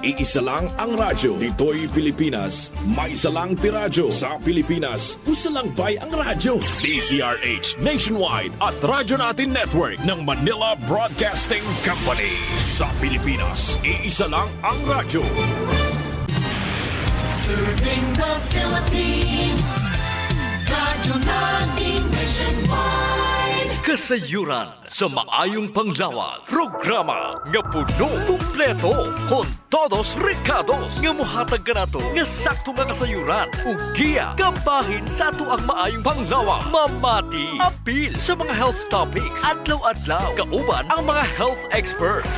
iisa lang ang radyo. Dito'y Pilipinas, may isa lang tiradyo. Sa Pilipinas, usa lang bay ang radyo. DZRH Nationwide at Radyo Natin Network ng Manila Broadcasting Company. Sa Pilipinas, iisa lang ang radyo. Serving the Philippines, Radyo Natin Nationwide. Kasayuran sa maayong panglawas. Programa nga puno, kumpleto, con todos recados. Nga muhatag ka na to, nga sakto nga kasayuran. Ugiya, kabahin sa ato ang maayong panglawas. Mamati, apil sa mga health topics. Adlaw-adlaw, kauban ang mga health experts.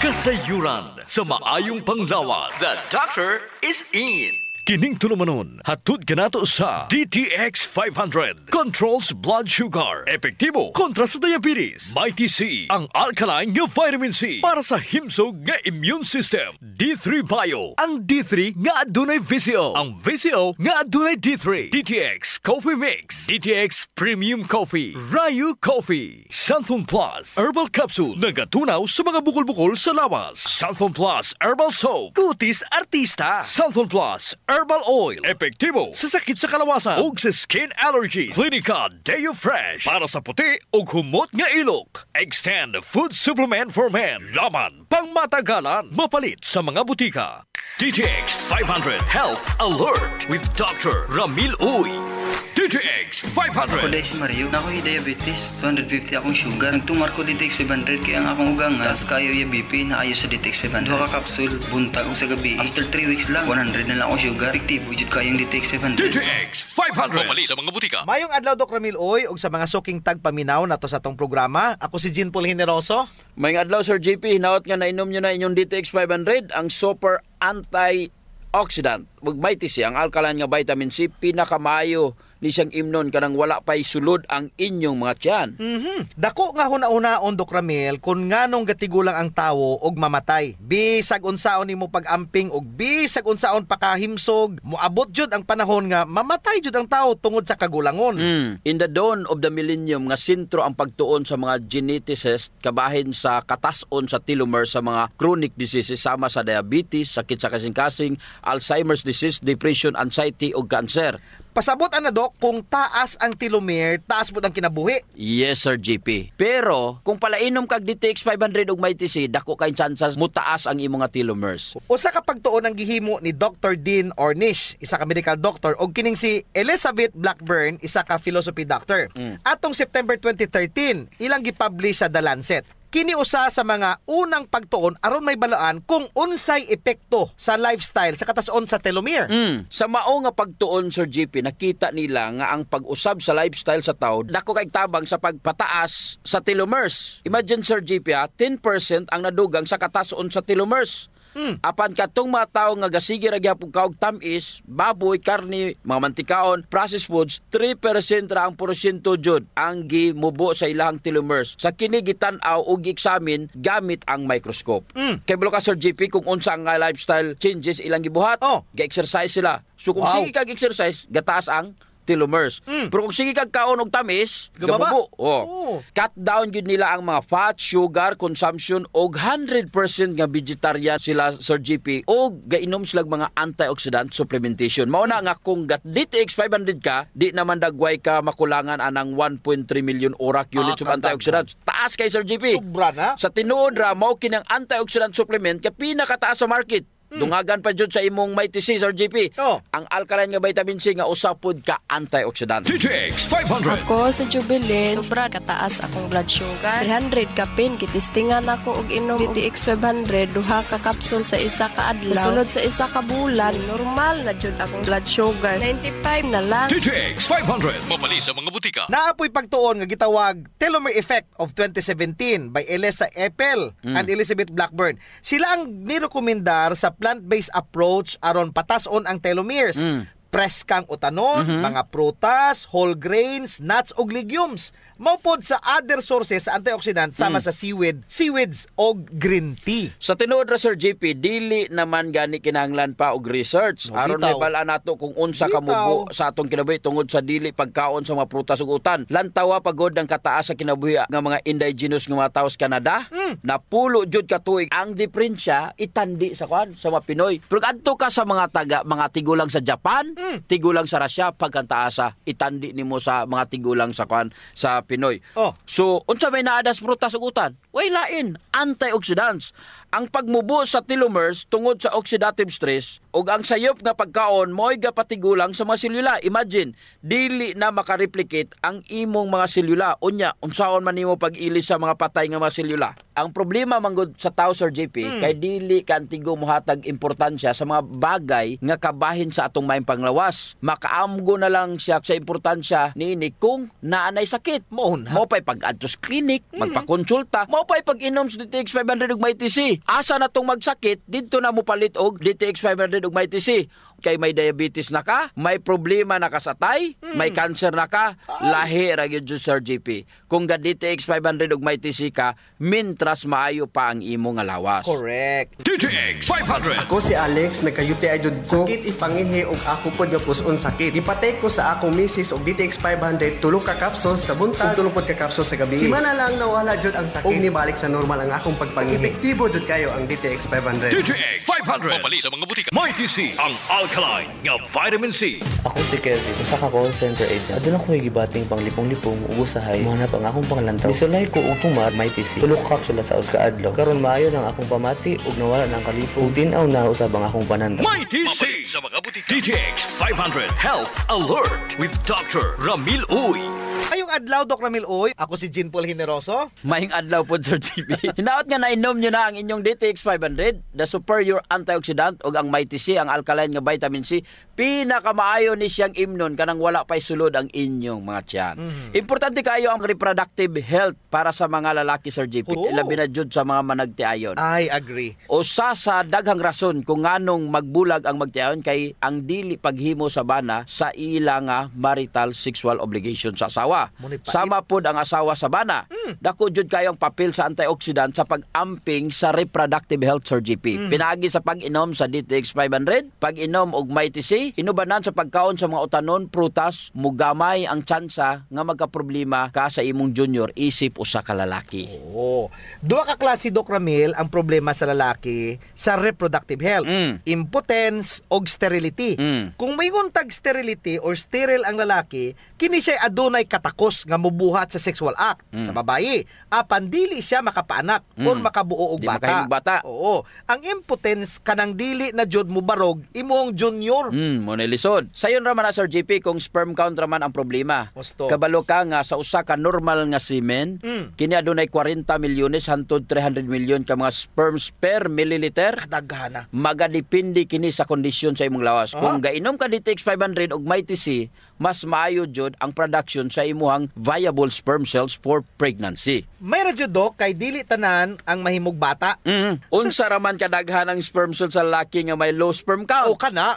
Kasayuran sa maayong panglawas. The doctor is in. Kining tulumanon, hatod ka nato sa DTX 500. Controls blood sugar. Epektibo kontra sa diabetes. Mighty C, ang alkaline nga vitamin C para sa himsog nga immune system. D3 Bio, ang D3 nga adunay VCO. Ang VCO nga adunay D3. DTX Coffee Mix. DTX Premium Coffee. Rayu Coffee. Santhon Plus Herbal Capsule. Nagatunaw sa mga bukol-bukol sa lawas. Santhon Plus Herbal Soap. Kutis Artista. Santhon Plus Herbal Oil. Epektibo sa sakit sa kalawasan ug sa skin allergy. Clinica Deo Fresh para sa puti ug humot nga ilok. Extend Food Supplement for Men. Laman pang matagalan. Mapalit sa mga butika. DTX 500 Health Alert with Dr. Ramil Uy. DTX 500. Ako dahil si Mario, na ako'y diabetes, 250 akong sugar. Nagtumar ko DTX 500 kaya ang akong ugang as kayo yung BP na ayos sa DTX 500. Duha ka kapsul, buntag ko sa gabi. After 3 weeks lang, 100 na lang ako sugar. Epektibo jud kayong DTX 500. DTX 500. Mapali sa mga butika. Mayong adlaw Dok Ramil Oy ug sa mga suking tagpaminaw nato sa tong programa. Ako si Jean Paul Generoso. Mayong adlaw Sir JP, hinaot nga nainom nyo na inyong DTX 500, ang super antioxidant. Ug mighty C, ang alkaline nga vitamin C, pinakamayo ni siyang imnon kanang wala pa'y sulod ang inyong mga tiyan. Dako nga huna-unaon Dok Ramil kung nganong gatigulang ang tawo og mamatay. Bisag unsaon nimo pag-amping og bisag unsaon pakahimsog, moabot jud ang panahon nga mamatay jud ang tawo tungod sa kagulangon. In the dawn of the millennium nga sentro ang pagtuon sa mga geneticists kabahin sa katas-on sa telomere sa mga chronic diseases sama sa diabetes, sakit sa kasing-kasing, Alzheimer's disease, depression, anxiety ug cancer. Pasabot ana Dok, kung taas ang telomere, taas pud ang kinabuhi. Yes, Sir JP. Pero, kung palainom kag DTX 500 ug mighty C, dako kay chances mutaas ang imong nga telomeres. Usa ka pagtuon ang gihimo ni Dr. Dean Ornish, isa ka medical doctor, og kining si Elizabeth Blackburn, isa ka philosophy doctor. Atong September 2013, ilang gipublish sa The Lancet. Kini usa sa mga unang pagtuon aron may balaan kung unsay epekto sa lifestyle sa katason sa telomere. Sa mao nga pagtuon Sir JP, nakita nila nga ang pag-usab sa lifestyle sa tao dako kay tabang sa pagpataas sa telomeres. Imagine Sir JP, 10% ang nadugang sa katason sa telomeres. Apan katong mga tao nga gasige ra gyapon kaog tamis, baboy, karne, mga mantikaon, processed foods, 3% ra ang porsyento jud ang gimubo sa ilang telomeres. Sa kini gitan-aw og gi-examine gamit ang microscope. Kay bulo ka Sir JP kung unsa ang lifestyle changes ilang gibuhat, ga-exercise sila. So kung sige kag exercise, gataas ang telomeres. Pero kung sige kag kaon og tamis, gamubo. Cut down gyud nila ang mga fat, sugar consumption og 100% nga vegetarian sila Sir JP og gainom sila mga antioxidant supplementation. Mao na nga kung DTX 500 ka, di naman dagway ka makulangan anang 1.3 million ORAC units of antioxidants. Taas kay Sir JP. Sobra na. Sa tinuod ra mao kinang antioxidant supplement kay pinakataas sa market. Dungagan pa jud sa imong mighty C, Sir JP. Ang alkaline nga vitamin C nga usapod ka antioxidant. DTX 500. Ako sa Jubilee, sobra kataas akong blood sugar. 300 kapin, kitistingan ako og inom DTX 500, duha ka kapsul sa isa ka adlaw. Sulod sa isa ka bulan, normal na jud akong blood sugar. 95 na lang. DTX 500. Mapali sa mga butika. Naapoy pagtuon nga gitawag Telomere Effect of 2017 by Elisa Epel and Elizabeth Blackburn. Sila ang nirekomendar sa plant-based approach aron patason ang telomeres. Preskang utanon, mga prutas, whole grains, nuts ug legumes. Maupod sa other sources sa antioxidant sama sa seaweeds o green tea. Sa tinuod ra Sir JP, dili naman gani kinahanglan pa og research. Aron bitaw. may bala nato kung unsa Bitaw. kamubo sa atong kinabuhi tungod sa dili pagkaon sa mga prutas ug utan. Lantawa pagod ang kataas sa kinabuhi nga mga indigenous nga mga tawo sa Canada. Napulo jud ka tuig ang diferensya itandi sa sa mga Pinoy. Pero adto ka sa mga tigulang sa Japan, tigulang sa Russia pagkantaasa itandi nimo sa mga tigulang sa sa Pinoy. Oh. So unsa may naadas prutas ug utan? Way lain, antioxidants. Ang pagmubo sa telomeres tungod sa oxidative stress ug ang sayop nga pagkaon mo'y gapatigulang sa mga selula. Imagine, dili na makareplicate ang imong mga selula. Unya, unsaon man nimo pag-ilis sa mga patay nga mga selula. Ang problema manggod sa tao Sir JP kay dili ka antigo mohatag importansya sa mga bagay nga kabahin sa atong maayong panglawas. Makaamgo na lang siya sa importansya niini kung naanay sakit. Mao na. Mo pay pag-adto sa clinic, magpakonsulta, mo pay pag-inom sa DTX 500 ug may TC. Asa na tong magsakit, dito na mo palit og DTX 500 ug may TC. Kay may diabetes na ka, may problema na ka sa tay, may cancer na ka, lahi ra gyud Sir JP. Kung ga DTX 500 ug may TC ka, mintras maayo pa ang imo nga lawas. Correct. DTX 500. Ako si Alex, nagka-UTI jud ko. Sakit ipangihi og ako pod nga puson sakit. Gipatay ko sa akong misis og DTX 500 tulo ka capsules sa buntag ug tulo pod ka capsules sa gabi. Simana lang nawala jud ang sakit. Og nibalik sa normal ang akong pagpangihi. Epektibo jud kayo ang DTX 500. DTX 500. Mapali sa mga butika. May TC ang alkaline nga vitamin C. Ako si Kevin, usa ka call center agent. Aduna ko gibating panglipong-lipong ug usahay mohanap ang akong panglantaw. Misulay ko og tumar may TC. Tulo ka kapsula sa uska adlaw. Karon maayo nang akong pamati ug nawala nang kalipong. Ug tin-aw na usab ang akong pananda. May TC sa mga butika. DTX 500 Health Alert with Dr. Ramil Uy. Ayong adlaw, Doc Ramil Uy. Ako si Jean Paul Generoso. Maing adlaw po Sir JP. Hinaot nga nainom nyo na ang inyong DTX 500, the superior antioxidant ug ang may TC, ang alkaline nga vitamin C. Pinakamaayo ni siyang imnon kanang wala pa'y sulod ang inyong mga tiyan. Importante kayo ang reproductive health para sa mga lalaki Sir JP. Oo. Ilabi na jud sa mga managtiayon. I agree. Usa sa daghang rason kung nganong magbulag ang magtiayon kay ang dili paghimo sa bana sa ila nga marital sexual obligation sa asawa. Munay pait. Sama pod ang asawa sa bana. Dako jud kayo ang papel sa antioxidant sa pag-amping sa reproductive health Sir JP. Pinaagi sa pag-inom sa DTX 500, pag-inom og may TC, inubanan sa pagkaon sa mga utanon, prutas, mugamay ang tsansa nga magkaproblema ka sa imong junior isip usa ka lalaki. Oo. Duha ka klase, Doc Ramil, ang problema sa lalaki sa reproductive health. Impotence o sterility. Kung may untag sterility or sterile ang lalaki, kini siya adunay katakos nga mubuhat sa sexual act sa babayi. Apan dili siya makapaanak or makabuo og Di bata. makahimong bata. Oo. Ang impotence kanang dili na jud mubarog imong junior. Mo lisod. Sayon ra man na Sir JP kung sperm count ra man ang problema. Gusto. Kabalo ka nga sa usa ka normal nga semen, kini adunay 40 milyones hangtod 300 milyon ka mga sperms per milliliter. Kadagana. Magadepende kini sa kondisyon sa imong lawas. Kung gainom ka DTX 500 og may TC, mas maayo jud ang production sa imuhang viable sperm cells for pregnancy. May radyo, Doc, kay dili tanan ang mahimog bata. Unsa ra man kadaghan ang sperm cells sa lalaki nga may low sperm count? O kana.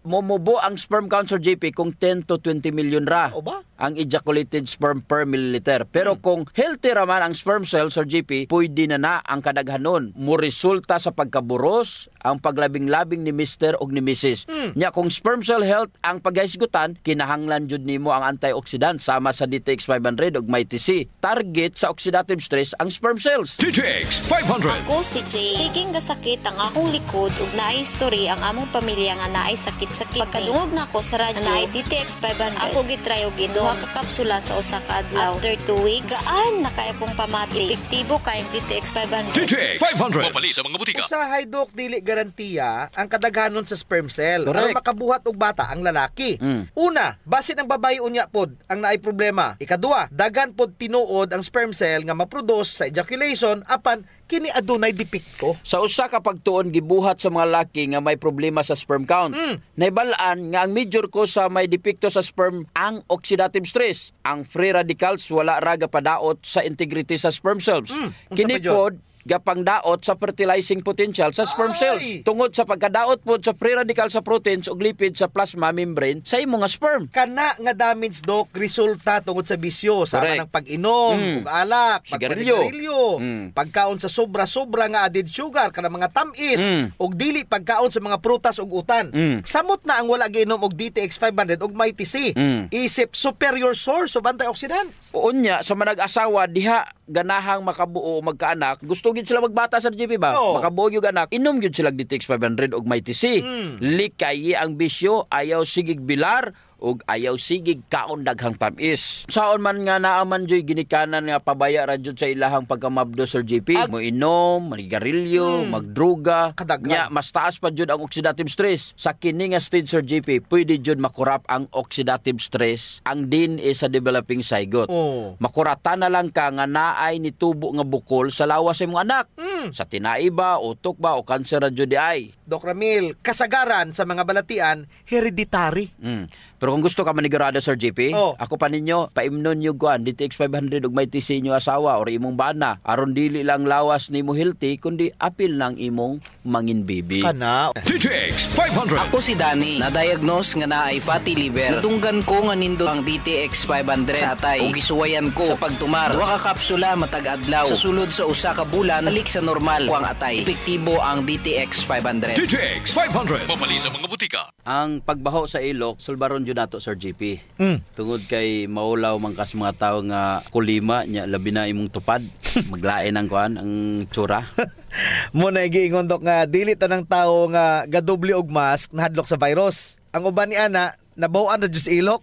Mumubo ang sperm count Sir JP kung 10 to 20 million ra. O ba? Ang ejaculated sperm per milliliter. Pero kung healthy raman ang sperm cell Sir JP, pwede na ang kadaghanon. Mo-resulta sa pagkaburos, ang paglabing-labing ni Mr. o ni Mrs. Nya kung sperm cell health ang paghisgutan, kinahanglan jud nimo ang antioxidant sama sa DTX 500 ug may TC. Target sa oxidative stress ang sperm cells. DTX 500. Ako si Jay. Siging gasakit ang akong likod ug naay history ang among pamilya nga naay sakit sa kidney. Pagkadungog na ko sa radyo, naay DTX 500. Ako gitry og inom ka kapsula sa usa ka adlaw. After 2 weeks, gaan na kay akong pamati. Epektibo kayong DTX 500. DTX 500. Mapali sa mga butika. Usahay, Doc, dili garantiya ang kadaghanon sa sperm cell. Correct. Aron makabuhat og bata ang lalaki. Una, basin ang babae unya pod ang naay problema. Ikaduha, dagan pod tinuod ang sperm cell nga maproduce sa ejaculation apan kini adunay depekto. Sa usa ka pagtuon gibuhat sa mga laki nga may problema sa sperm count. Naibalaan nga ang major cause sa may depekto sa sperm ang oxidative stress. Ang free radicals wala ra gapadaot sa integrity sa sperm cells. Unsa Kini pa jud? pod gapang daot sa fertilizing potential sa sperm cells. Tungod sa pagkadaot po sa free radical sa proteins ug lipid sa plasma membrane sa imong nga sperm. Kana nga damage, Dok, resulta tungod sa bisyo, sama ng pag-inom, ug alak, pagpanigarilyo, pagkaon sa sobra-sobra nga added sugar, kana mga tamis, ug dili pagkaon sa mga prutas ug utan. Samot na ang wala giinom og DTX 500 ug may TC. Isip superior source of antioxidants. Unya sa manag-asawa diha ganahang makabuo magkaanak, gusto gid sila magbata sa GP ba? Makabuo gyud anak, inom gyud sila DTX 500 ug may TC. Likay ang bisyo, ayaw sigig bilar ug ayaw sigig kaon daghang tamis. Saon man nga naaman joy ginikanan nga pabaya ra jud sa ilahang pagkamabdo Sir GP, mo inom, manigarilyo, magdruga, nya mas taas pa jud ang oxidative stress. Sa kini nga stage Sir GP, pwede jud makurap ang oxidative stress ang DNA sa developing zygote. Makurata na lang ka nga naay nitubo nga bukol sa lawas sa imong anak. Sa tinai ba, utok ba o kanser ra jud di ay. Doc Ramil, kasagaran sa mga balatian hereditary. Pero kung gusto ka manigurado Sir JP, ako pa ninyo, paimnon nyo kuan, DTX 500 ug may TC nyo asawa or imong bana. Aron dili lang lawas ni mo healthy, kundi apil lang imong mangin baby. Kana. DTX 500. Ako si Danny, na-diagnose nga naay fatty liver. Natunggan ko nga nindo ang DTX 500 sa atay ug gisuwayan ko sa pagtumar. Duha ka kapsula matag adlaw. Sa sulod sa usa ka bulan, balik sa normal ko ang atay. Epektibo ang DTX 500. DTX 500. Mabali sa mga butika. Ang pagbaho sa ilok, sulbaron jud nato Sir JP. Tungod kay maulaw man kas mga tawo nga kulima nya labi na imong tupad. Maglain ang kuan ang tsura. Mo na giingon Dok nga dili tanang tawo nga gadoble og mask nahadlok sa virus. Ang uban ni ana nabawan na jud sa ilok.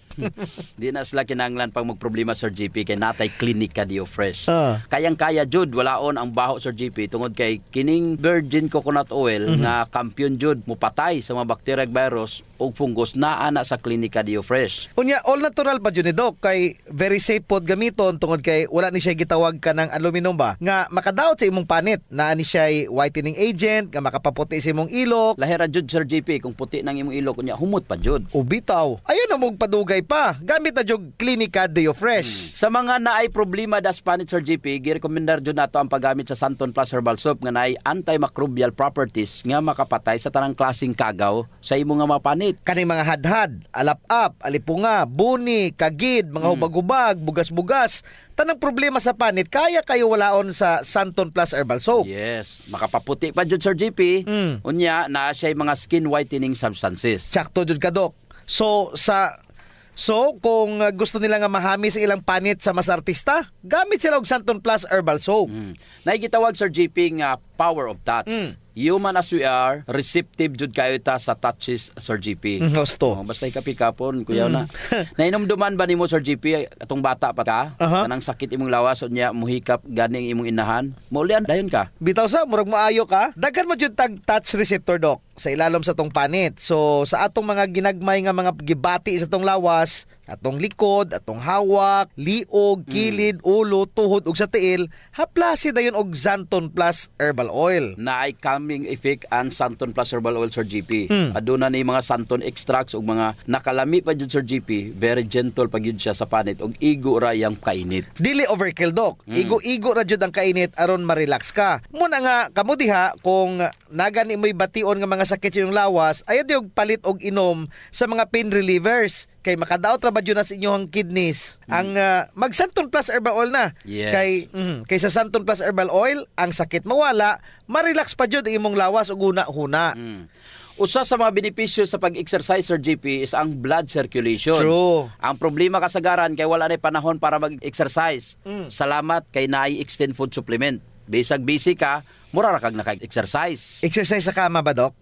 Di na sila kinahanglan pag magproblema Sir JP kay natay klinika Dio Fresh. Kayang-kaya jud walaon ang baho Sir JP tungod kay kining virgin coconut oil nga kampiyon jud mupatay sa mga bacteria virus ug fungus naa na sa klinika Dio Fresh. Unya all natural pa jud ni Doc kay very safe pod gamiton tungod kay wala ni siya gitawag ka ng aluminum ba nga makadaot sa imong panit. Naa ni siya whitening agent nga makapaputi sa imong ilok. Lahira jud Sir JP kung puti nang imong ilok unya humot pa jud. Ubitaw. Ayun na mong padugay pa. Gamit na jug Klinika Dio Fresh. Sa mga naay problema das panit Sir JP, girekomendar jud nato ang paggamit sa Santon Plus Herbal Soap nga naay antimicrobial properties nga makapatay sa tanang klaseng kagaw sa imong nga mga panit. Kaning mga hadhad, alap-ap, alipunga, buni, kagid, mga hubag-hubag, bugas-bugas, tanang problema sa panit, kaya kayo walaon sa Santon Plus Herbal Soap. Yes, makapaputi pa jud Sir JP. Unya na siya mga skin whitening substances. Sakto jud ka Dok. So kung gusto nila nga mahami sa ilang panit sa mas artista, gamit sila og Santon Plus Herbal Soap. Naigitawag Sir JP nga power of touch. Human as we are, receptive jud kayo ta sa touches Sir JP. Gusto. Basta ikapikapon, kuyaw na. Nainomduman ba nimo Sir JP atong bata pa ka? Kanang sakit imong lawas unya muhikap ganing imong inahan. Maulian dayon ka. Bitaw sa murag maayo ka. Daghan mo jud tag touch receptor Dok sa ilalom sa tong panit. So sa atong mga ginagmay nga mga gibati sa tong lawas, atong likod, atong hawak, liog, kilid, ulo, tuhod ug sa tiil, haplasi dayon og Santon Plus Herbal Oil. Naay calming effect ang Santon Plus Herbal Oil Sir GP. Aduna ni mga Santon extracts ug mga nakalami pa jud Sir GP, very gentle pa gyud siya sa panit ug igo ra yang kainit. Dili overkill Dok. Igo-igo ra jud ang kainit aron ma-relax ka. Muna nga kamo diha kung nagani mo'y bation nga mga sakit sa iyong lawas, ayaw diog palit og inom sa mga pain relievers kay makadaot ra ba jud na sa inyong kidneys. Ang mag Santon Plus Herbal Oil na. Yes. Kay sa Santon Plus Herbal Oil, ang sakit mawala, ma-relax pa jud ang imong lawas ug una-huna. Usa sa mga benepisyo sa pag-exercise Sir GP is ang blood circulation. True. Ang problema kasagaran kay wala na panahon para mag-exercise. Salamat kay naay extend food supplement. Bisag busy ka, mura ra kag naka-exercise. Exercise sa kama ba Dok?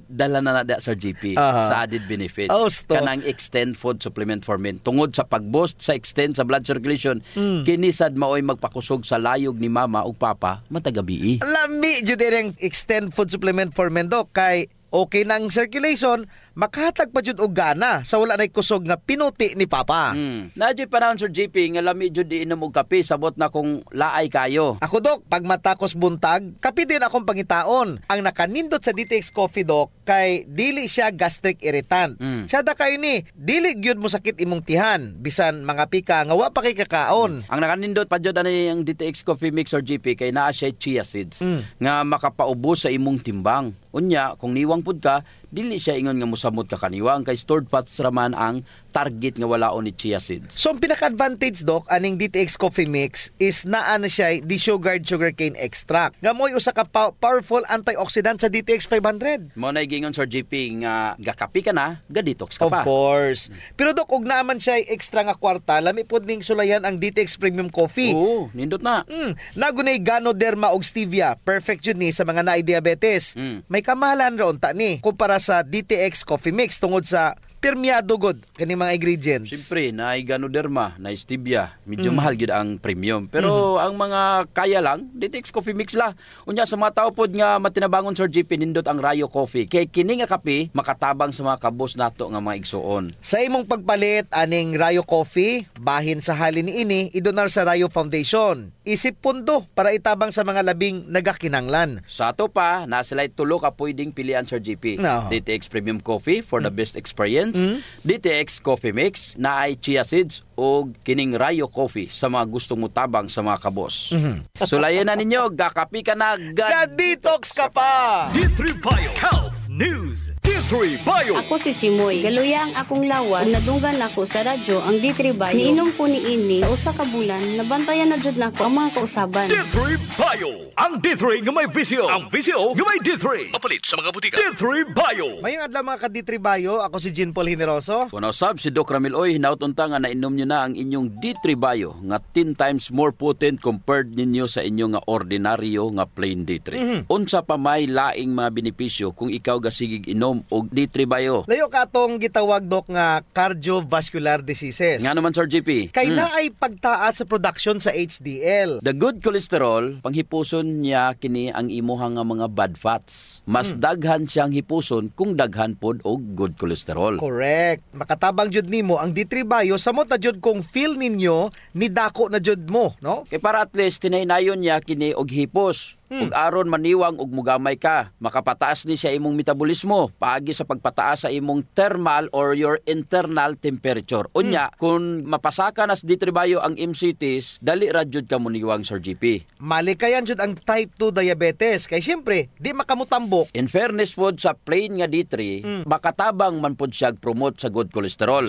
Dala na Sir GP sa added benefits. Kanang extend food supplement for men. Tungod sa pag-boost sa extend sa blood circulation, kinisad maoy magpakusog sa layog ni mama ug papa matagabi. Lami jud ang extend food supplement for men Dok kay okay na ang circulation, makahatag pa jud og gana sa wala nay kusog nga pinuti ni Papa. Nadyo panahon Sir JP nga lami jud di inom og kape sabot na kung laay kayo. Ako Dok, pag matakos buntag, kape din akong pangitaon. Ang nakanindot sa DTX Coffee Dok kay dili siya gastric irritant. Siya da kay ni, dili gyud mo sakit imong tihan bisan mga pika nga wa pa kay kakaon. Ang nakanindot pa jud ani ang DTX Coffee Mix Sir JP kay naa siya chia seeds nga makapaubos sa imong timbang. Unya, kung niwang pud ka, dili siya ingon nga mosamot ka kaniwang kay stored fats raman ang target nga walaon ni chia seeds. So ang pinaka-advantage Dok aning DTX Coffee Mix is naa na siya desugared sugarcane extract. Nga mo'y usa ka powerful antioxidant sa DTX 500. Mo na gingon Sir JP nga gakapi ka na, ga-detox ka pa. Of course. Pero Dok, og naaman siya extra nga kwarta, lami pud ning sulayan ang DTX Premium Coffee. Oo, nindot na. Nagunay Ganoderma og stevia, perfect jud ni sa mga naay diabetes. May kamahalan ra unta ni kumpara sa DTX Coffee Mix tungod sa permeado god kani mga ingredients. Siyempre, na Ganoderma, na stevia, medyo mahal gyud ang premium. Pero ang mga kaya lang, DTX Coffee Mix la. Unya sa mga tao pod nga matinabangon Sir JP nindot ang Rayo Coffee. Kay kini nga kape makatabang sa mga kabos nato nga mga igsuon. Sa imong pagpalit aning Rayo Coffee, bahin sa halin niini idonar sa Rayo Foundation. Isip pundo para itabang sa mga labing nagakinanglan. Sa ato pa, na sila tulo ka pwedeng pilian Sir JP. DTX Premium Coffee for the best experience. DTX Coffee Mix na ay chia seeds o kining Rayo Coffee sa mga gustong mutabang sa mga kabos. Sulayan na ninyo, gakapi ka na, ga-detox ka pa! D3 Bio Health News. D3 Bio. Ako si Chimoy. Galuya ang akong lawas. Kung nadunggan ako sa radyo ang D3 Bio. Niinom ko ni ini sa usa ka bulan, nabantayan na jud nako ang mga kausaban. D3 Bio. Ang D3 nga may visio. Ang visio nga may D3. Mapalit sa mga butika. D3 Bio. Mayong adlaw mga ka-D3 Bio. Ako si Jean Paul Generoso. Kuno sab si Doc Ramil Oy, hinautunta nga nainom nyo na ang inyong D3 Bio nga 10 times more potent compared ninyo sa inyong nga ordinaryo nga plain D3. Unsa pa may laing mga benepisyo kung ikaw gasigig inom og D3 Bio? Layo ka atong gitawag Dok nga cardiovascular diseases. Nga naman Sir JP. Kay na ay pagtaas sa production sa HDL. The good cholesterol, panghipuson niya kini ang imuhang nga mga bad fats. Mas daghan siyang hipuson kung daghan pod og good cholesterol. Correct. Makatabang jud nimo ang D3 Bio samot na jud kung feel ninyo ni dako na jud mo, no? Kay para at least tinaynayon niya kini og hipos. Ug aron maniwang og mugamay ka, makapataas ni siya imong metabolismo paagi sa pagpataas sa imong thermal or your internal temperature. Unya, kung mapasaka nas D3 Bio ang MCTs, dali ra jud ka muniwang Sir GP. Malikayan jud ang type 2 diabetes kay syempre di makamutambok. In fairness pod sa plain nga D3, makatabang man pod siya promote sa good cholesterol.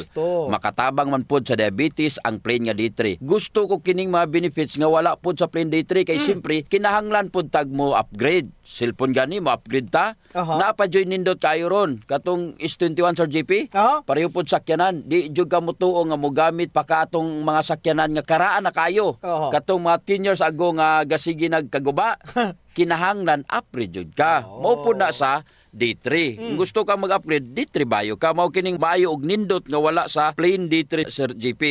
Makatabang man pod sa diabetes ang plain nga D3. Gusto ko kining mga benefits nga wala pod sa plain D3 kay syempre kinahanglan pod tag mo upgrade. Cellphone gani mo upgrade ta. Naapa-join nindot kayo ron. Katong S21 Sir JP. Pareho pod sakyanan. Di jud ka mutuo nga mogamit pa ka atong mga sakyanan nga karaan na kayo. Katong mga 10 years ago nga gasigi nagkaguba. Kinahanglan upgrade jud ka. Mao pod na sa D3. Kung gusto ka mag-upgrade, D3 Bio ka. Mao kining Bio og nindot nga wala sa plain D3 Sir JP.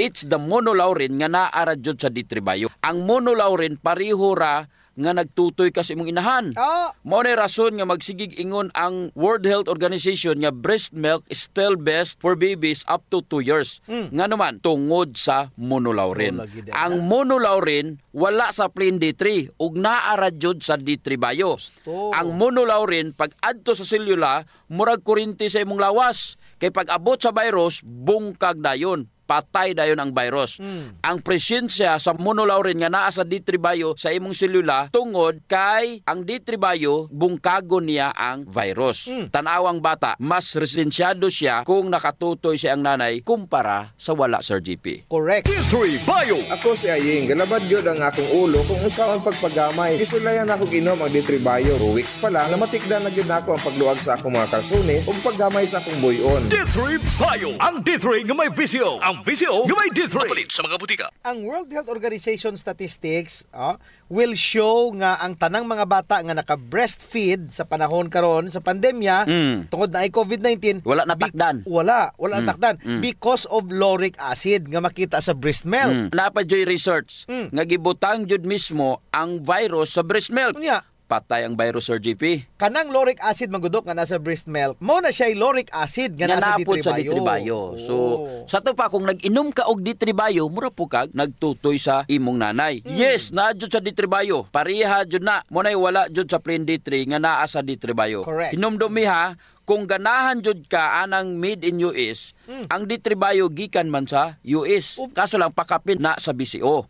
It's the monolaurin nga naara jud sa D3 Bio. Ang monolaurin pareho ra nga nagtutoy ka sa imong inahan. Mao ni rason nga magsigig ingon ang World Health Organization nga breast milk is still best for babies up to 2 years. Nga naman tungod sa monolaurin. Ang monolaurin wala sa plain D3 ug naara jud sa D3 Bio. Ang monolaurin pag adto sa selula murag kuryente sa imong lawas. Kay pag abot sa virus bungkag dayon. Patay dayon ang virus. Ang presensya sa monolaurin nga naa sa D3 Bio sa imong selula tungod kay ang D3 Bio bungkago niya ang virus. Tanawang bata, mas resensyado siya kung nakatutoy siya ang nanay kumpara sa wala Sir GP. Correct. D3 Bio. Ako si Aying, galabad yun ang akong ulo kung usaon pagpagamay. Isulayan ako ginom ang D3 Bio. 2 weeks pa lang, namatikdan na yun ako ang pagluwag sa akong mga kalsunis o paggamay sa akong buyon. D3 Bio. Ang D3 nga may visio. Ang visio nga may D3. Mapalit sa mga butika. Ang World Health Organization statistics will show nga ang tanang mga bata nga naka-breastfeed sa panahon karon sa pandemya tungod na ay COVID-19 wala natakdan. Wala natakdan because of lauric acid nga makita sa breast milk. Napajoy research nga gibutang jud mismo ang virus sa breast milk. patay ang virus, Sir GP. Kanang lauric acid magudok nga nasa breast milk, mo na siya lauric acid nga nasa napod sa D3-Bio. So, sa to pa, kung nag-inom ka og D3-Bio, mura po kag nagtutoy sa imong nanay. Yes, na jud sa D3-Bio. Pareha jud na. Munay wala jud sa plain D3 nga naa sa D3-Bio. Correct. Hinumdumi ha, kung ganahan jud ka anang made in US, ang D3-Bio gikan man sa US. Kaso lang pakapin na sa BCO.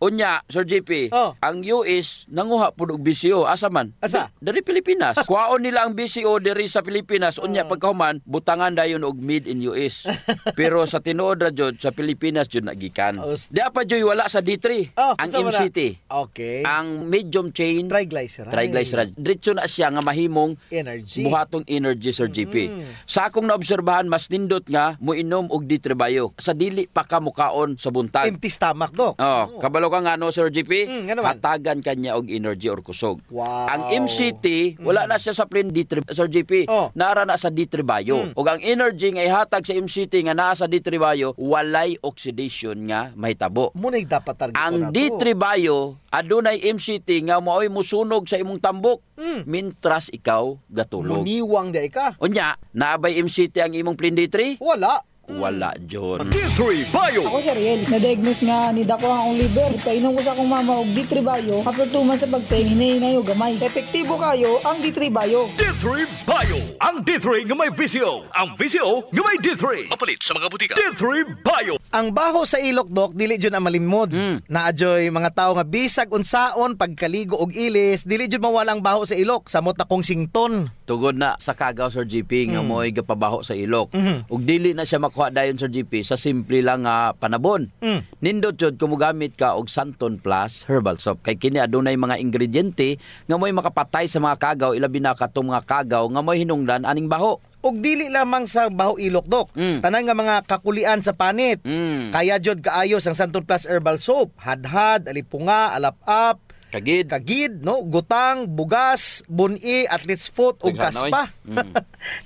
Unya, Sir JP, ang US nanguha pud og BCO. Asa man? Asa? Dari Pilipinas. Kuhaon nila ang BCO diri sa Pilipinas. Unya pagkahuman, butangan dayon og made in US. Pero sa tinuod ra jud sa Pilipinas jud nagikan. Di pa jud wala sa D3. Ang MCT. Okay. Ang medium chain triglyceride. Diretso na siya nga mahimong energy. Buhatong energy, Sir GP. Sa akong naobserbahan, mas nindot nga muinom og D3-Bio. Sa dili pa ka mukaon sa buntag. Empty stomach, Dok. Kabalo ka nga no, Sir GP? Ano Hatagan kanya og energy or kusog. Wow. Ang MCT, wala na siya sa plain D3, Sir GP. Naara na sa D3-Bio. Og ang energy nga ihatag sa MCT nga naa sa D3-Bio, walay oxidation nga mahitabo. Munay dapat target ang D3-Bio, adunay MCT nga maoy musunog sa imong tambok. Mintras ikaw gatulog. Muniwang da ka. Unya, naabay MCT ang imong plain D3? Wala. Wala, John. D3-Bio. Ako, Sir Riel, na-diagnose nga ni dako ang akong liver. Ipainom ko sa akong mama og D3-Bio. After 2 months sa pagtayin, hinahinay o gamay. Epektibo kayo ang D3-Bio. D3-Bio. Ang D3 nga may VCO. Ang VCO nga may D3. Mapalit sa mga butika. D3-Bio. Ang baho sa ilok, Dok, dili jud ang malimod. Naadyoy mga tao nga bisag unsaon pagkaligo og ilis, dili jud mawala ang baho sa ilok samot na kong sington. Tugod na sa kagaw, Sir GP, nga mo'y gapabaho sa ilok. Ug dili na siya makuha dayon, Sir GP, sa simple lang nga panabon. Nindot jud kumugamit ka og Santon Plus Herbal Soap. Kay kini adunay mga ingrediente nga mo'y makapatay sa mga kagaw, ilabi na katong mga kagaw nga mo'y hinungdan aning baho. Og dili lamang sa baho ilok, Dok. Tanan nga mga kakulian sa panit. Kaya jud kaayos ang Santon Plus Herbal Soap. Hadhad, alipunga, alap-ap, kagid, no, gutang, bugas, buni, athlete's foot ug kaspa.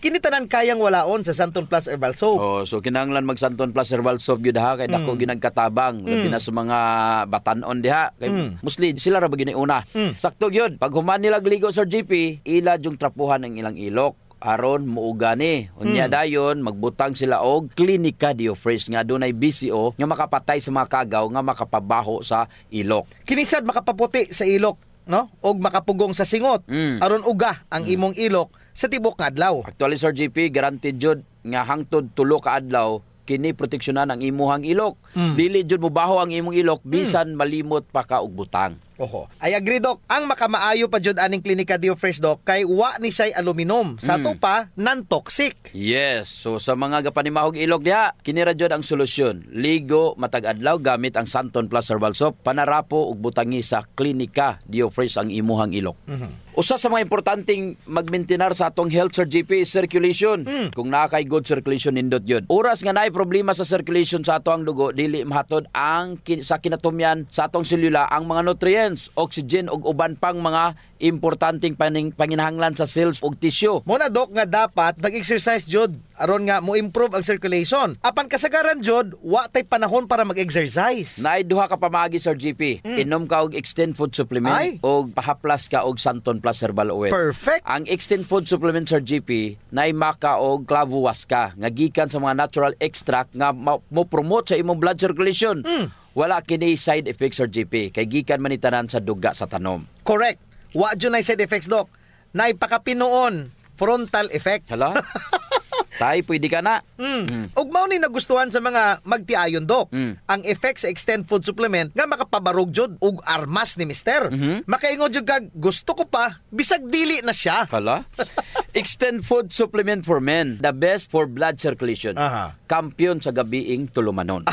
Kini tanan kayang walaon sa Santon Plus Herbal Soap. So kinahanglan mag Santon Plus Herbal Soap gyud ha kay dako ginagkatabang labi na sa mga batan-on diha kay mostly sila ra ba gini una. Sakto gyud pag human nila gligo, Sir GP, ila jung trapuhan ang ilang ilok aron muugani. Unya dayon magbutang sila og Clinica Diofresh nga dunay BCO nga makapatay sa mga kagaw nga makapabaho sa ilok. Kinisad makapaputi sa ilok, no? Og makapugong sa singot aron uga ang imong ilok sa tibok nga adlaw. Actually, Sir GP, guaranteed jud nga hangtod 3 ka adlaw kini proteksyonan ang imuhang ilok. Dili jud mobaho ang imong ilok bisan malimot pa ka og butang. I agree, Dok. Ang makamaayo pa jud aning Clinica Diofresh, Dok, kay wa ni say aluminum. Sa to pa non-toxic. Yes. So sa mga gapanimahog ilok diha, kini ra jud ang solusyon. Ligo matag adlaw gamit ang Santon Plus Herbal Soap. Panarapo ug butangi sa Clinica Diofresh ang imuhang ilok. Usa sa mga importanteng magmaintenar sa atong health, Sir GP, is circulation. Kung naa kay good circulation nindot yun. Oras nga naay problema sa circulation sa atong dugo, dili mahatod ang sa kinatumyan sa atong selula ang mga nutrients, oxygen ug uban pang mga importanteng panginahanglan sa cells ug tissue. Muna, Dok, nga dapat mag-exercise jud aron nga mo improve ang circulation. Apan kasagaran jud wa tay panahon para mag-exercise. Naay duha ka pamagi, Sir GP. Inom ka og Extend Food Supplement og pahaplas ka og Santon Plus Herbal Oil. Perfect. Ang Extend Food Supplement, Sir GP, naay maka og clavo waska nga gikan sa mga natural extract nga mo promote sa imong blood circulation. Wala kini side effects, Sir GP, kay gikan man itanan sa duga sa tanom. Correct. Wa jud nay side effects, Dok. Naipakapinoon frontal effect. Hala? Tay, pwede ka na. Ug mao ni nagustuhan sa mga magtiayon, Dok. Ang effect sa Extend Food Supplement nga makapabarog jud ug armas ni Mister. Makaingon jud kag gusto ko pa bisag dili na siya. Hala? Extend Food Supplement for Men, the best for blood circulation. Kampiyon sa gabiing tulumanon.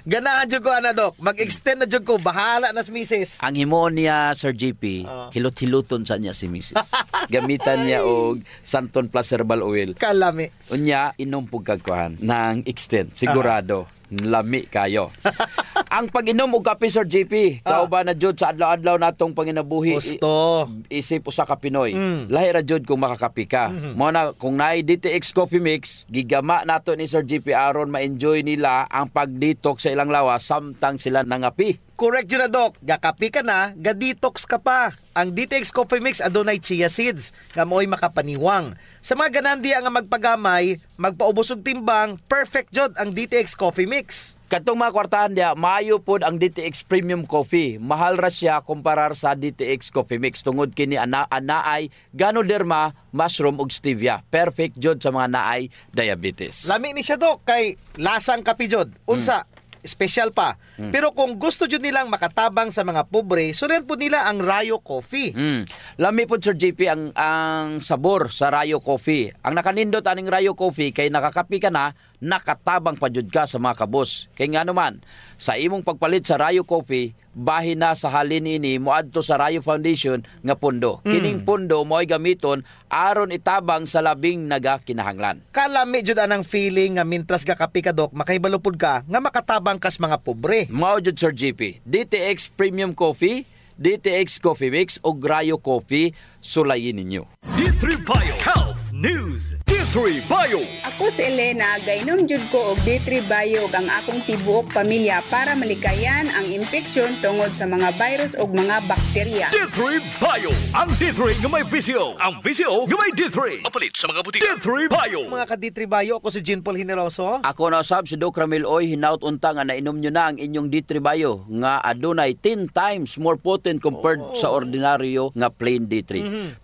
Ganahan jud ko ana, Dok. Mag-extend na jud ko, bahala na si Mrs. Ang himo niya, Sir GP, hilot-hiluton sa niya si Mrs. Gamitan niya og Santon Plus Herbal Oil. Kalami. Unya, inom pug kagkuhan ng Extend. Sigurado, lami kayo. Ang pag-inom og kape, Sir JP, kauban na jud sa adlaw-adlaw natong panginabuhi. Gusto. Isip usa ka Pinoy. Lahi ra jud kung makakapi ka. Mo na kung naay DTX Coffee Mix, gigama nato ni Sir JP aron ma-enjoy nila ang pag-detox sa ilang lawas samtang sila nangapi. Correct yun na, Doc. Gakapi ka na, ga-detox ka pa. Ang DTX Coffee Mix adunay chia seeds, nga mo'y makapaniwang. Sa mga ganandiya nga magpagamay, magpaubos og timbang, perfect jod ang DTX Coffee Mix. Katong mga kwartahan dia, maayo pod ang DTX Premium Coffee. Mahal ra siya kumparar sa DTX Coffee Mix. Tungod kini anaay Ganoderma, mushroom ug stevia. Perfect jod sa mga naay diabetes. Lami ni siya, Doc, kay lasang kapi jod. Unsa, special pa. Pero kung gusto jud nilang makatabang sa mga pobre, suren po nila ang Rayo Coffee. Lami po, Sir JP, ang sabor sa Rayo Coffee. Ang nakanindot aning Rayo Coffee kay nakakapi ka na, nakatabang pa jud ka sa mga kabos. Kay nga naman, sa imong pagpalit sa Rayo Coffee, bahin na sa halin ini moadto sa Rayo Foundation nga pundo. Kining pundo mo'y gamiton aron itabang sa labing nagakinahanglan. Kalami jud anang feeling nga mintras gakapi ka, Doc, makaibalupod ka nga makatabang kas mga pobre. Mao jud, Sir JP. DTX Premium Coffee, DTX Coffee Mix o Rayo Coffee, sulayin ninyo. D3 Bio Health News. D3 Bio. Ako si Elena, gainom jud ko og D3 Bio ang akong tibuok pamilya para malikayan ang infeksyon tungod sa mga virus ug mga bakterya. D3 Bio. Ang D3 nga may VCO. Ang VCO nga may D3. Mapalit sa mga butika. D3 Bio. Mga ka-D3 Bio, ako si Jean Paul Hineroso. Ako na usab si Doc Ramil Oy, hinaut unta nga nainom nyo na ang inyong D3 Bio nga adunay 10 times more potent compared sa ordinaryo nga plain D3.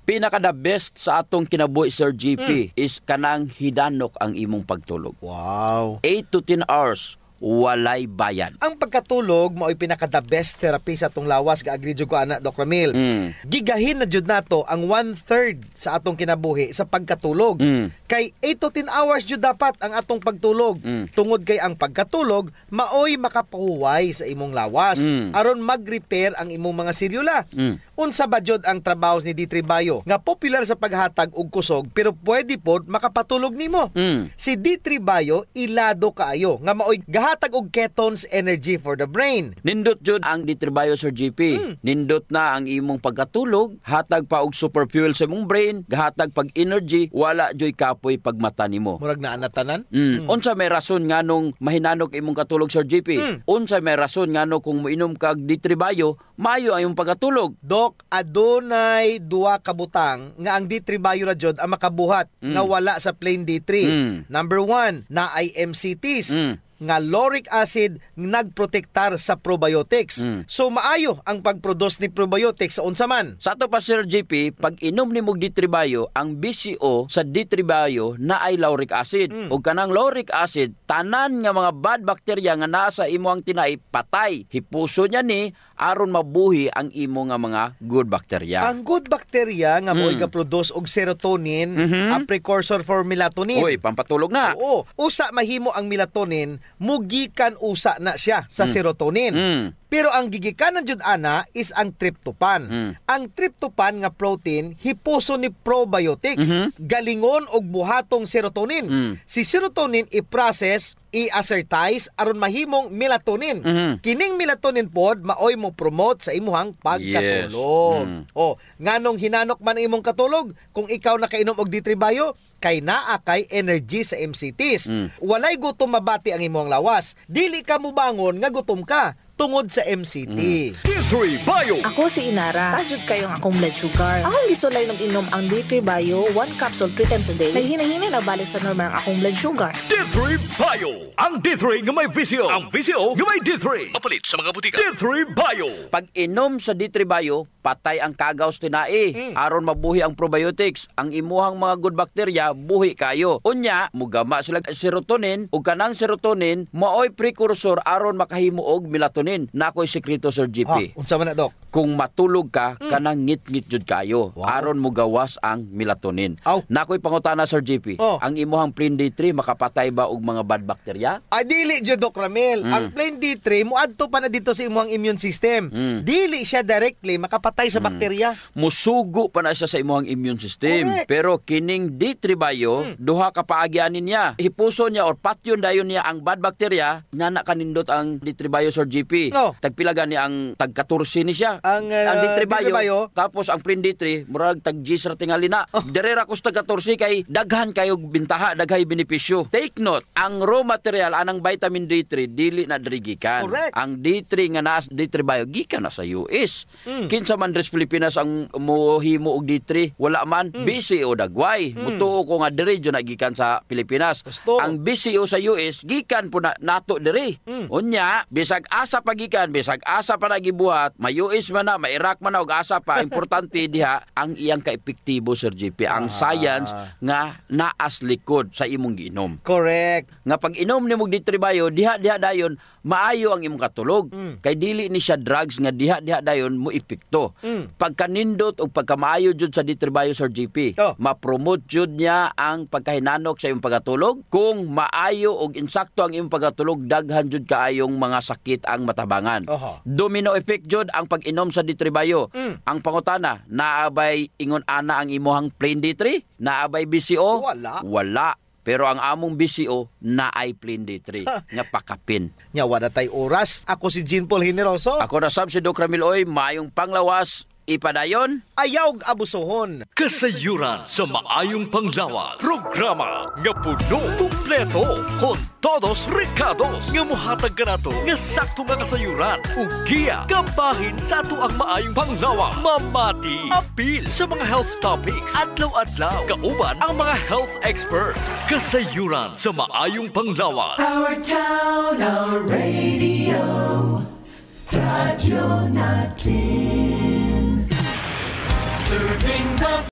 Pinaka the best sa atong kinabuhi, Sir GP, is kanang hidanok ang imong pagtulog. Wow. 8 to 10 hours, walay bayan. Ang pagkatulog mao'y pinaka the best therapy sa atong lawas, ga-agree jud ko ana, Doc Ramil. Gigahin na jud nato ang 1/3 sa atong kinabuhi sa pagkatulog. Kay 8 to 10 hours jud dapat ang atong pagtulog. Tungod kay ang pagkatulog mao'y makapahuway sa imong lawas aron mag-repair ang imong mga selula. Unsa ba jud ang trabaho ni D3 Bio nga popular sa paghatag og kusog pero pwede pod makapatulog nimo? Si D3 Bio ilado kaayo nga mao'y gahatag og ketones energy for the brain. Nindot jud ang D3 Bio, Sir GP. Nindot na ang imong pagkatulog, hatag pa og super fuel sa imong brain, gahatag pag energy, wala joy kapoy pagmata nimo. Murag na anatanan? Unsa may rason nganong mahinanok imong katulog, Sir GP? Unsa may rason ngano kung moinom kag D3 Bio, maayo ang imong pagkatulog? Doc, adunay duha ka butang nga ang D3 Bio ra jud ang makabuhat nga wala sa plain D3. Number 1, na ay MCTs. Nga lauric acid nagprotektar sa probiotics. So maayo ang pagproduce ni probiotics sa unsa man. Sa ato pa, Sir GP, pag inom ni mog D3 Bio, ang BCO sa D3 Bio na ay lauric acid. Ug kanang lauric acid, tanan nga mga bad bacteria nga nasa imo ang tinai patay. Hipuso niya ni aron mabuhi ang imo nga mga good bacteria. Ang good bacteria nga mo'y ga-produce og serotonin, a precursor for melatonin. Uy, pampatulog na. Oo. Usa mahimo ang melatonin, mugikan usa na siya sa serotonin. Pero ang gigikanan jud ana is ang tryptophan. Ang tryptophan nga protein hipuso ni probiotics, galingon og buhatong serotonin. Si serotonin i-process, i-assertize aron mahimong melatonin. Kining melatonin pod maoy mo promote sa imuhang pagkatulog. Nganong hinanok man imong katulog kung ikaw nakainom og D3 Bio, kay naa kay energy sa MCTs. Walay gutom mabati ang imong lawas. Dili ka mo bangon nga gutom ka tungod sa MCT. D3 Bio. Ako si Inara. Tajud kayong akong blood sugar. Akong gisulay nung inom ang D3 Bio, 1 capsule 3 times a day. May hinahinay na balik sa normal ang akong blood sugar. D3 Bio. Ang D3 nga may VCO. Ang VCO nga may D3. Mapalit sa mga butika. D3 Bio. Pag inom sa D3 Bio, patay ang kagaws tinai. Aron mabuhi ang probiotics. Ang imuhang mga good bacteria, buhi kayo. Unya, mugama sila serotonin. Ug kanang serotonin, maoy precursor aron makahimo og melatonin. Nakoy sekreto, Sir GP. Unsa man na, Doc? Kung matulog ka, kanang ngit-ngit jud kayo. Aron mo gawas ang melatonin. Nakoy pangutana, Sir GP. Ang imuhang plain D3 makapatay ba og mga bad bacteria? Dili jud, Doc Ramil. Ang plain D3 muadto pa na dito sa imuhang immune system. Dili siya directly makapatay sa bakterya. Musugo pa na siya sa imuhang immune system. Correct. Pero kining D3 Bio, duha ka paagyanin niya. Hipuso niya or patyon dayon niya ang bad bacteria, nana kanindot ang D3 Bio, Sir GP. GP. Tagpilagan niya ang tag-14 ni siya. Ang D3 Bayo. Tapos ang Print D3, murag tag-Gis ra tingali na. Direra ko sa tag-14 kay daghan kayo bintaha, daghay benepisyo. Take note, ang raw material anang vitamin D3 dili na dirigikan. Ang D3 nga naa D3 Bayo gikan na sa US. Kinsa man dres Pilipinas ang mohimo og D3, wala man BCO dagway. Mutuo ko nga diri jud nagikan sa Pilipinas. Ang BCO sa US gikan po na nato diri. Unya, bisag asa pagikan, bisag asa pa nagibuhat, may US man na, may Iraq man na og asa pa, importante diha ang iyang kaepektibo Sir JP, ang science nga naas likod sa imong giinom. Correct. Nga pag inom nimo D3 Bayo, diha dayon maayo ang imong katulog. Kay dili ni siya drugs nga diha dayon mo epekto. Pagkanindot o pagkamaayo jud sa D3 Bayo Sir JP, ma-promote jud niya ang pagkahinanok sa imong pagkatulog. Kung maayo og insakto ang imong pagkatulog, daghan jud kaayong mga sakit ang matabangan. Domino effect jud ang pag-inom sa D3 Bayo. Ang pangutana, naabay ingon ana ang imuhang plain D3? Naabay BCO? Wala. Pero ang among BCO na ay plain D3 nga pakapin. Nya wala tay oras. Ako si Jean Paul Generoso. Ako na Sam si Doc Ramil Oy, maayong panglawas. Ipadayon, ayaw abusohon. Kasayuran sa maayong panglawas. Programa nga puno, kumpleto, con todos recados nga mohatag kanato nga sakto nga kasayuran. Ug giya kabahin sa ato ang maayong panglawas. Mamati, apil sa mga health topics. Adlaw-adlaw, kauban ang mga health experts. Kasayuran sa maayong panglawas. Our town, our radio.